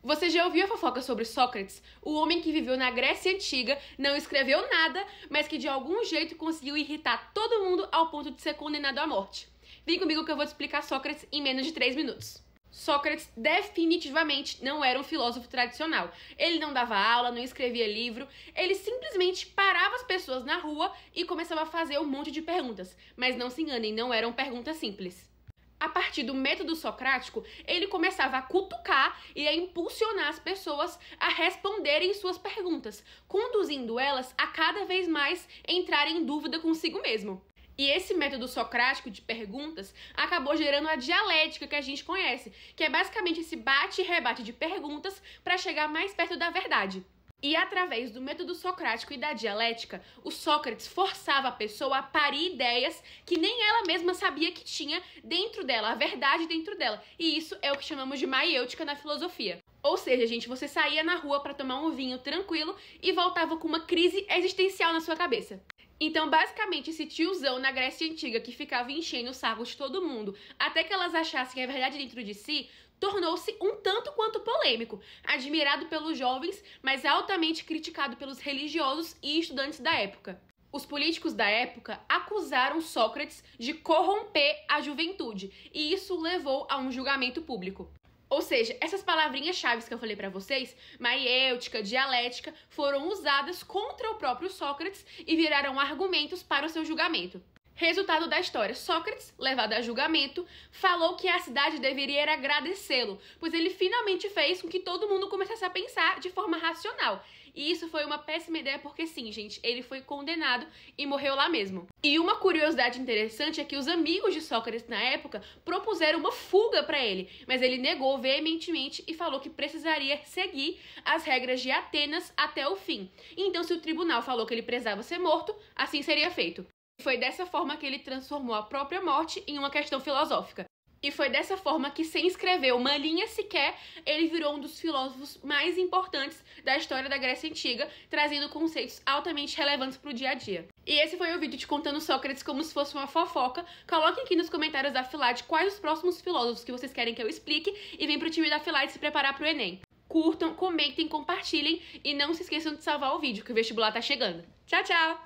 Você já ouviu a fofoca sobre Sócrates? O homem que viveu na Grécia Antiga, não escreveu nada, mas que de algum jeito conseguiu irritar todo mundo ao ponto de ser condenado à morte. Vem comigo que eu vou te explicar Sócrates em menos de 3 minutos. Sócrates definitivamente não era um filósofo tradicional. Ele não dava aula, não escrevia livro, ele simplesmente parava as pessoas na rua e começava a fazer um monte de perguntas. Mas não se enganem, não eram perguntas simples. A partir do método socrático, ele começava a cutucar e a impulsionar as pessoas a responderem suas perguntas, conduzindo elas a cada vez mais entrarem em dúvida consigo mesmo. E esse método socrático de perguntas acabou gerando a dialética que a gente conhece, que é basicamente esse bate e rebate de perguntas para chegar mais perto da verdade. E através do método socrático e da dialética, o Sócrates forçava a pessoa a parir ideias que nem ela mesma sabia que tinha dentro dela, a verdade dentro dela. E isso é o que chamamos de maiêutica na filosofia. Ou seja, gente, você saía na rua para tomar um vinho tranquilo e voltava com uma crise existencial na sua cabeça. Então, basicamente, esse tiozão na Grécia Antiga que ficava enchendo o saco de todo mundo até que elas achassem a verdade dentro de si, tornou-se um tanto quanto polêmico, admirado pelos jovens, mas altamente criticado pelos religiosos e estudantes da época. Os políticos da época acusaram Sócrates de corromper a juventude, e isso levou a um julgamento público. Ou seja, essas palavrinhas-chave que eu falei pra vocês, maiêutica, dialética, foram usadas contra o próprio Sócrates e viraram argumentos para o seu julgamento. Resultado da história: Sócrates, levado a julgamento, falou que a cidade deveria agradecê-lo, pois ele finalmente fez com que todo mundo começasse a pensar de forma racional. E isso foi uma péssima ideia porque sim, gente, ele foi condenado e morreu lá mesmo. E uma curiosidade interessante é que os amigos de Sócrates na época propuseram uma fuga para ele, mas ele negou veementemente e falou que precisaria seguir as regras de Atenas até o fim. Então, se o tribunal falou que ele precisava ser morto, assim seria feito. Foi dessa forma que ele transformou a própria morte em uma questão filosófica. E foi dessa forma que, sem escrever uma linha sequer, ele virou um dos filósofos mais importantes da história da Grécia Antiga, trazendo conceitos altamente relevantes para o dia a dia. E esse foi o vídeo te contando Sócrates como se fosse uma fofoca. Coloquem aqui nos comentários da Filade quais os próximos filósofos que vocês querem que eu explique e vem pro time da Filade se preparar pro Enem. Curtam, comentem, compartilhem e não se esqueçam de salvar o vídeo, que o vestibular tá chegando. Tchau, tchau!